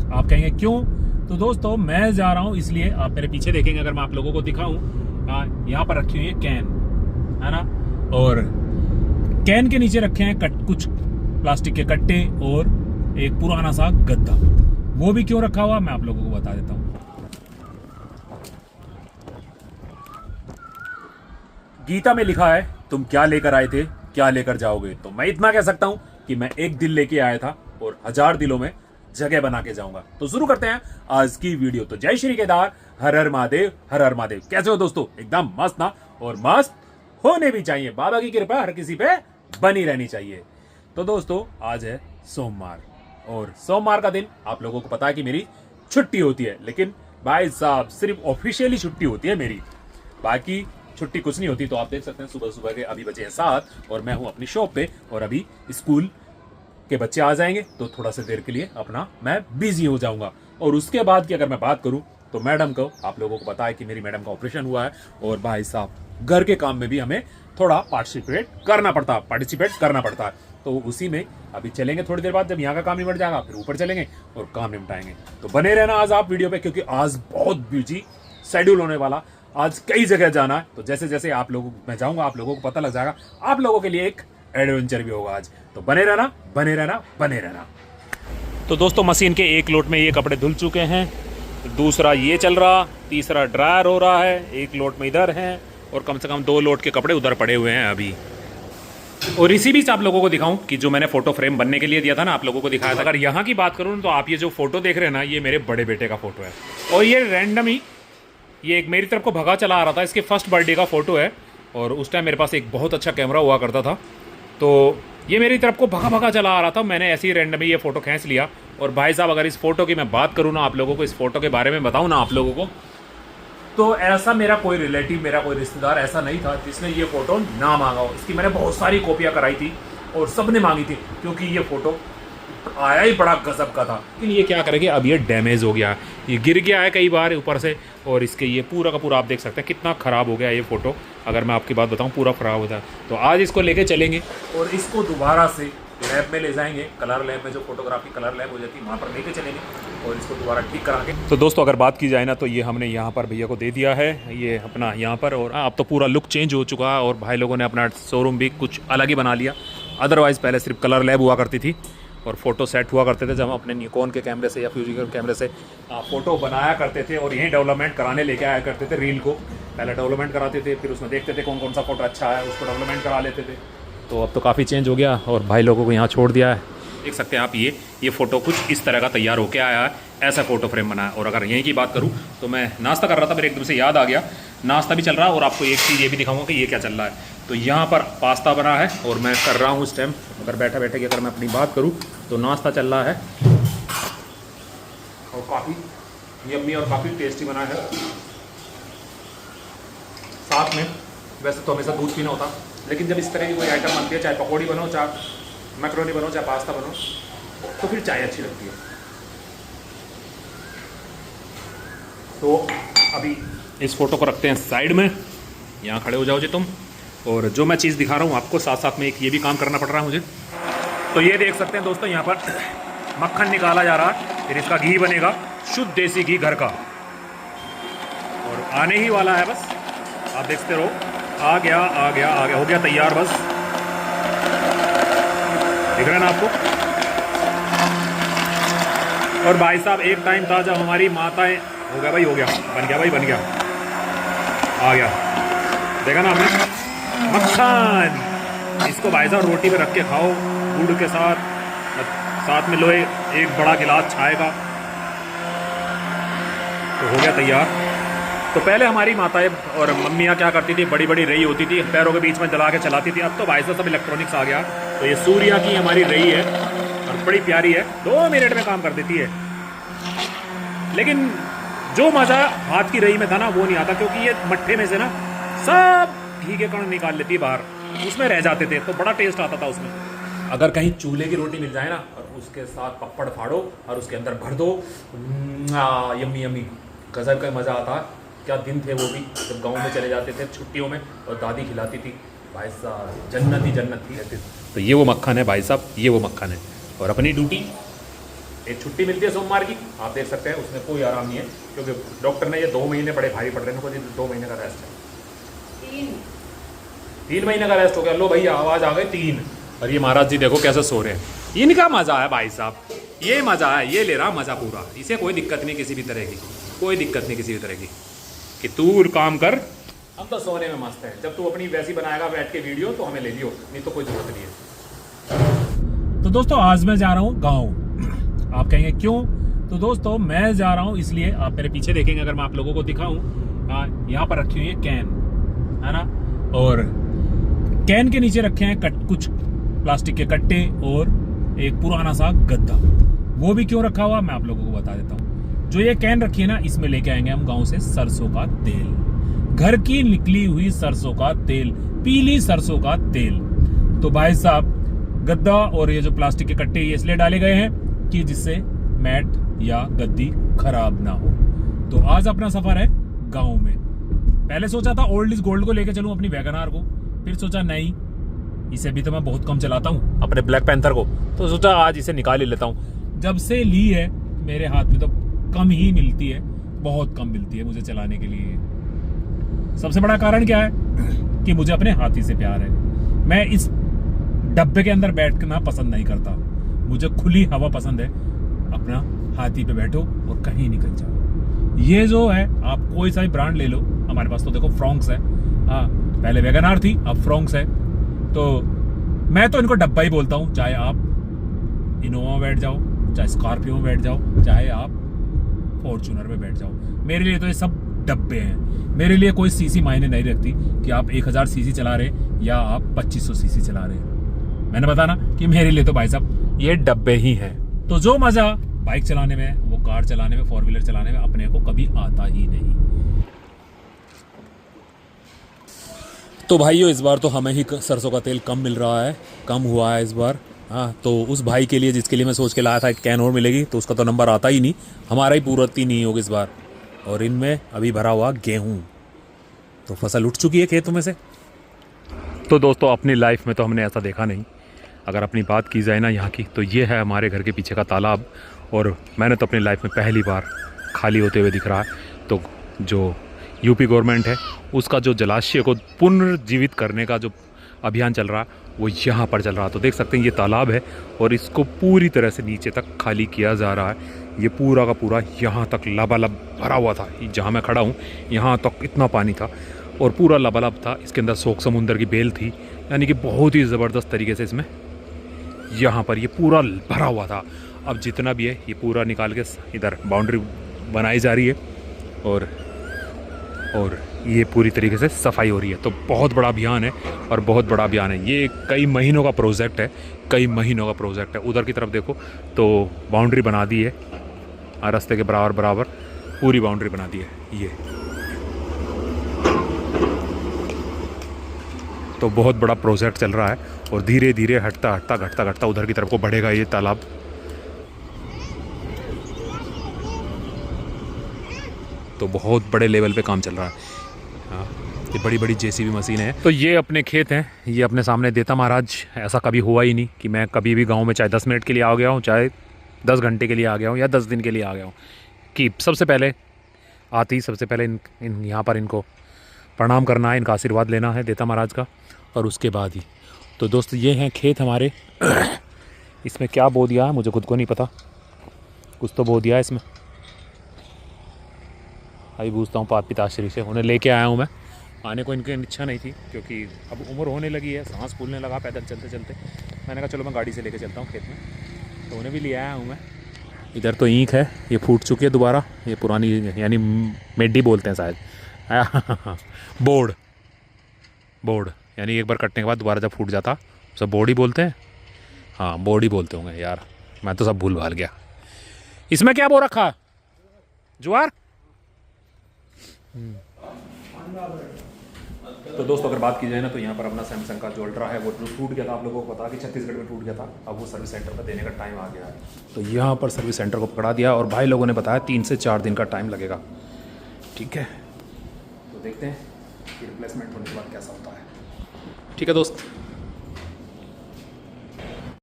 आप कहेंगे क्यों? तो दोस्तों मैं जा रहा हूँ इसलिए, आप मेरे पीछे देखेंगे अगर मैं आप लोगों को दिखाऊं, यहाँ पर रखी हुई है कैन, है ना, और कैन के नीचे रखे हैं कुछ प्लास्टिक के कट्टे और एक पुराना सा गद्दा। वो भी क्यों रखा हुआ मैं आप लोगों को बता देता हूँ। गीता में लिखा है तुम क्या लेकर आए थे क्या लेकर जाओगे। तो मैं इतना कह सकता हूं कि मैं एक दिल लेके आया था और 1000 दिलों में जगह बना के जाऊंगा। तो शुरू करते हैं आज की वीडियो। तो जय श्री केदार, हर हर महादेव, हर हर महादेव। कैसे हो दोस्तों? एकदम मस्त ना, और मस्त होने भी चाहिए। बाबा की कृपा हर किसी पे बनी रहनी चाहिए। तो दोस्तों आज है सोमवार, और सोमवार का दिन आप लोगों को पता है कि मेरी छुट्टी होती है, लेकिन भाई साहब सिर्फ ऑफिशियली छुट्टी होती है मेरी, बाकी छुट्टी कुछ नहीं होती। तो आप देख सकते हैं सुबह सुबह के अभी बजे हैं 7 और मैं हूं अपनी शॉप पे, और अभी स्कूल के बच्चे आ जाएंगे तो थोड़ा सा देर के लिए अपना मैं बिजी हो जाऊंगा। और उसके बाद की अगर मैं बात करूं तो मैडम को, आप लोगों को पता है कि मेरी मैडम का ऑपरेशन हुआ है, और भाई साहब घर के काम में भी हमें थोड़ा पार्टिसिपेट करना पड़ता है। तो उसी में अभी चलेंगे थोड़ी देर बाद, जब यहाँ का काम निपट जाएगा फिर ऊपर चलेंगे और काम निपटाएंगे। तो बने रहना आज आप वीडियो पे, क्योंकि आज बहुत बिजी शेड्यूल होने वाला, आज कई जगह जाना है। तो जैसे जैसे आप लोगों मैं जाऊंगा आप लोगों को पता लग जाएगा, आप लोगों के लिए एक एडवेंचर भी होगा आज। तो बने रहना बने रहना बने रहना। तो दोस्तों मशीन के एक लोट में ये कपड़े धुल चुके हैं, दूसरा ये चल रहा, तीसरा ड्रायर हो रहा है, एक लोट में इधर है, और कम से कम 2 लोट के कपड़े उधर पड़े हुए हैं अभी। और इसी बीच आप लोगों को दिखाऊं कि जो मैंने फोटो फ्रेम बनने के लिए दिया था ना, आप लोगों को दिखाया था। अगर यहाँ की बात करूँ तो आप ये जो फोटो देख रहे हैं ना, ये मेरे बड़े बेटे का फोटो है, और ये रैंडम ही ये एक मेरी तरफ को भगा चला आ रहा था। इसके फर्स्ट बर्थडे का फोटो है, और उस टाइम मेरे पास एक बहुत अच्छा कैमरा हुआ करता था, तो ये मेरी तरफ को भगा चला आ रहा था। मैंने ऐसे ही रैंडमली ये फोटो खींच लिया। और भाई साहब अगर इस फोटो की मैं बात करूँ ना, आप लोगों को इस फोटो के बारे में बताऊँ ना आप लोगों को, तो ऐसा मेरा कोई रिलेटिव, मेरा कोई रिश्तेदार ऐसा नहीं था जिसने ये फोटो ना मांगा हो। इसकी मैंने बहुत सारी कॉपियाँ कराई थी और सब ने मांगी थी, क्योंकि ये फोटो आया ही बड़ा गजब का था। लेकिन ये क्या करेंगे, अब ये डैमेज हो गया, ये गिर गया है कई बार ऊपर से, और इसके ये पूरा का पूरा आप देख सकते हैं कितना ख़राब हो गया ये फ़ोटो। अगर मैं आपकी बात बताऊं पूरा ख़राब होता है। तो आज इसको लेके चलेंगे और इसको दोबारा से लैब में ले जाएंगे, कलर लैब में, जो फोटोग्राफी कलर लैब हो जाती है वहाँ पर लेके चलेंगे और इसको दोबारा ठीक कराएंगे। तो दोस्तों अगर बात की जाए ना, तो ये हमने यहाँ पर भैया को दे दिया है ये अपना यहाँ पर, और अब तो पूरा लुक चेंज हो चुका है, और भाई लोगों ने अपना शोरूम भी कुछ अलग ही बना लिया। अदरवाइज़ पहले सिर्फ कलर लैब हुआ करती थी और फोटो सेट हुआ करते थे, जब हम अपने निकॉन के कैमरे से या फ्यूजी कैमरे से फोटो बनाया करते थे, और यहीं डेवलपमेंट कराने लेके आया करते थे। रील को पहले डेवलपमेंट कराते थे, फिर उसमें देखते थे कौन कौन सा फोटो अच्छा है, उसको डेवलपमेंट करा लेते थे। तो अब तो काफ़ी चेंज हो गया, और भाई लोगों को यहाँ छोड़ दिया है। देख सकते हैं आप, ये फ़ोटो कुछ इस तरह का तैयार होकर आया है, ऐसा फ़ोटो फ्रेम बना है। और अगर यहीं की बात करूँ तो मैं नाश्ता कर रहा था, मेरे एकदम से याद आ गया, नाश्ता भी चल रहा है, और आपको एक चीज़ ये भी दिखाऊंगा कि ये क्या चल रहा है। तो यहाँ पर पास्ता बना है, और मैं कर रहा हूँ इस टाइम, अगर बैठे बैठे की अगर मैं अपनी बात करूँ तो नाश्ता चल रहा है, और काफ़ी यम्मी और काफ़ी टेस्टी बना है। साथ में वैसे तो हमेशा दूध पीना होता, लेकिन जब इस तरह की कोई आइटम बनती है, चाहे पकौड़ी बनो, चाहे मैक्रोनी बनो, चाहे पास्ता बनो, तो फिर चाय अच्छी लगती है। तो अभी इस फोटो को रखते हैं साइड में, यहाँ खड़े हो जाओ जी तुम। और जो मैं चीज़ दिखा रहा हूँ आपको, साथ साथ में एक ये भी काम करना पड़ रहा है मुझे। तो ये देख सकते हैं दोस्तों, यहाँ पर मक्खन निकाला जा रहा है, फिर इसका घी बनेगा, शुद्ध देसी घी घर का, और आने ही वाला है। बस आप देखते रहो, आ गया हो गया तैयार, बस दिख रहा है ना आपको। और भाई साहब एक टाइम था जब हमारी माताएं, हो गया भाई, हो गया, बन गया भाई, बन गया, आ गया, देखा ना आपने मक्खन। इसको भाई साहब रोटी पे रख के खाओ गुड़ के साथ, साथ में लो एक बड़ा गिलास चाय का, तो हो गया तैयार। तो पहले हमारी माताएं और मम्मियाँ क्या करती थी, बड़ी बड़ी रही होती थी, पैरों के बीच में जला के चलाती थी। अब तो भाई साहब सब इलेक्ट्रॉनिक्स आ गया। तो ये सूर्या की हमारी रही है, और बड़ी प्यारी है, 2 मिनट में काम कर देती है। लेकिन जो मज़ा हाथ की रही में था ना, वो नहीं आता, क्योंकि ये मट्ठे में से ना सब घी के कण निकाल लेती है बाहर, उसमें रह जाते थे, तो बड़ा टेस्ट आता था उसमें। अगर कहीं चूल्हे की रोटी मिल जाए ना, और उसके साथ पप्पड़ फाड़ो और उसके अंदर भर दो, यम्मी यम्मी, गजब का मज़ा आता। क्या दिन थे वो भी, जब गांव में चले जाते थे छुट्टियों में और दादी खिलाती थी, भाई साहब जन्नत ही जन्नत थी। तो ये वो मक्खन है भाई साहब, ये वो मक्खन है। और अपनी ड्यूटी एक छुट्टी मिलती है सोमवार की, आप देख सकते हैं, उसमें कोई आराम नहीं है क्योंकि डॉक्टर ने ये 2 महीने बड़े भारी पड़ रहे हैं, मुझे 2 महीने का रेस्ट है। 3 महीने का रेस्ट हो गया। लो भैया आवाज़ आ गई 3। और ये महाराज जी देखो कैसे सो रहे हैं। इनका मज़ा है भाई साहब, ये मज़ा है, ये ले रहा मज़ा पूरा। इसे कोई दिक्कत नहीं किसी भी तरह की, कोई दिक्कत नहीं किसी भी तरह की कि तू काम कर, हम तो सोने में मस्त है। जब तू अपनी वैसी बनाएगा बैठ के वीडियो तो हमें ले लियो, नहीं तो कोई जरूरत नहीं है। तो दोस्तों आज मैं जा रहा हूँ गाँव। आप कहेंगे क्यों? तो दोस्तों मैं जा रहा हूँ इसलिए, आप मेरे पीछे देखेंगे अगर मैं आप लोगों को दिखाऊं, यहाँ पर रखी हुई है कैन, है ना, और कैन के नीचे रखे हैं कुछ प्लास्टिक के कट्टे और एक पुराना सा गद्दा। वो भी क्यों रखा हुआ मैं आप लोगों को बता देता हूँ। जो ये कैन रखी है ना, इसमें लेके आएंगे हम गाँव से सरसों का तेल, घर की निकली हुई सरसों का तेल, पीली सरसों का तेल। तो भाई साहब गद्दा और ये जो प्लास्टिक के कट्टे ये इसलिए डाले गए हैं कि जिससे मैट या गद्दी खराब ना हो। तो आज अपना सफर है गांव में। पहले सोचा था ओल्ड इज गोल्ड को लेके चलूं अपनी वैगनआर को, फिर सोचा नहीं, इसे भी तो मैं बहुत कम चलाता हूं अपने ब्लैक पैंथर को, तो सोचा आज इसे निकाल ही लेता हूं। जब से ली है मेरे हाथ में तो कम ही मिलती है, बहुत कम मिलती है मुझे चलाने के लिए। सबसे बड़ा कारण क्या है कि मुझे अपने हाथी से प्यार है। मैं इस डब्बे के अंदर बैठना पसंद नहीं करता, मुझे खुली हवा पसंद है। अपना हाथी पे बैठो और कहीं निकल जाओ। ये जो है आप कोई सा भी ब्रांड ले लो, हमारे पास तो देखो फ्रोंक्स है, हाँ पहले वैगनआर थी अब फ्रोंक्स है, तो मैं तो इनको डब्बा ही बोलता हूँ। चाहे आप इनोवा में बैठ जाओ, चाहे स्कॉर्पियो में बैठ जाओ, चाहे आप फॉर्च्यूनर में बैठ जाओ, मेरे लिए तो ये सब डब्बे हैं। मेरे लिए कोई सीसी मायने नहीं रखती कि आप 1000 सीसी चला रहे या आप 2500 सीसी चला रहे। मैंने बताया ना कि मेरे लिए तो भाई साहब ये डब्बे ही हैं। तो जो मजा बाइक चलाने में, वो कार चलाने में, 4 व्हीलर चलाने में अपने को कभी आता ही नहीं। तो भाइयों इस बार तो हमें ही सरसों का तेल कम मिल रहा है, कम हुआ है इस बार। हाँ तो उस भाई के लिए जिसके लिए मैं सोच के लाया था एक कैन और मिलेगी, तो उसका तो नंबर आता ही नहीं, हमारा ही पूर्ति नहीं होगी इस बार। और इनमें अभी भरा हुआ गेहूँ, तो फसल उठ चुकी है खेतों में से। तो दोस्तों अपनी लाइफ में तो हमने ऐसा देखा नहीं। अगर अपनी बात की जाए ना यहाँ की, तो ये है हमारे घर के पीछे का तालाब, और मैंने तो अपनी लाइफ में पहली बार खाली होते हुए दिख रहा है। तो जो यूपी गवर्नमेंट है उसका जो जलाशय को पुनर्जीवित करने का जो अभियान चल रहा है वो यहाँ पर चल रहा है। तो देख सकते हैं ये तालाब है और इसको पूरी तरह से नीचे तक खाली किया जा रहा है। ये पूरा का पूरा यहाँ तक लबालब भरा हुआ था, जहाँ मैं खड़ा हूँ यहाँ तक इतना पानी था और पूरा लबालब था। इसके अंदर शोक समुंदर की बेल थी, यानी कि बहुत ही ज़बरदस्त तरीके से इसमें यहाँ पर ये पूरा भरा हुआ था। अब जितना भी है ये पूरा निकाल के इधर बाउंड्री बनाई जा रही है और ये पूरी तरीके से सफाई हो रही है। तो बहुत बड़ा अभियान है और बहुत बड़ा अभियान है। ये कई महीनों का प्रोजेक्ट है, कई महीनों का प्रोजेक्ट है। उधर की तरफ देखो तो बाउंड्री बना दी है, रास्ते के बराबर बराबर पूरी बाउंड्री बना दी है ये। तो बहुत बड़ा प्रोजेक्ट चल रहा है और धीरे धीरे हटता हटता घटता घटता उधर की तरफ को बढ़ेगा ये तालाब। तो बहुत बड़े लेवल पे काम चल रहा है। हाँ ये बड़ी बड़ी जेसीबी मशीन है। तो ये अपने खेत हैं, ये अपने सामने देता महाराज। ऐसा कभी हुआ ही नहीं कि मैं कभी भी गांव में चाहे 10 मिनट के लिए आ गया हूँ, चाहे 10 घंटे के लिए आ गया हूँ या 10 दिन के लिए आ गया हूँ, कि सबसे पहले आती सबसे पहले इन यहाँ पर इनको प्रणाम करना है, इनका आशीर्वाद लेना है देता महाराज का, और उसके बाद ही। तो दोस्त ये हैं खेत हमारे। इसमें क्या बो दिया है मुझे खुद को नहीं पता, कुछ तो बो दिया है इसमें। अभी पूछता हूँ पात पिताश्री से, उन्हें लेके आया हूँ मैं। आने को इनकी इच्छा नहीं थी क्योंकि अब उम्र होने लगी है, सांस फूलने लगा पैदल चलते चलते। मैंने कहा चलो मैं गाड़ी से लेके चलता हूँ खेत में, तो उन्हें भी ले आया हूँ मैं। इधर तो ईंख है, ये फूट चुकी है दोबारा, ये पुरानी यानी मेडी बोलते हैं शायद। बोर्ड यानी एक बार कटने के बाद दोबारा जब फूट जाता सब बोर्ड ही बोलते हैं। हाँ बोर्ड ही बोलते होंगे यार, मैं तो सब भूल भाल गया। इसमें क्या बो रखा, ज्वार। तो दोस्तों अगर बात की जाए ना, तो यहाँ पर अपना सैमसंग का जो अल्ट्रा है वो टूट गया था। आप लोगों को पता कि छत्तीसगढ़ में टूट गया था, अब वो सर्विस सेंटर पर देने का टाइम आ गया है। तो यहाँ पर सर्विस सेंटर को पकड़ा दिया और भाई लोगों ने बताया 3 से 4 दिन का टाइम लगेगा। ठीक है, तो देखते हैं कि रिप्लेसमेंट होने के बाद कैसा होता है। ठीक है दोस्त।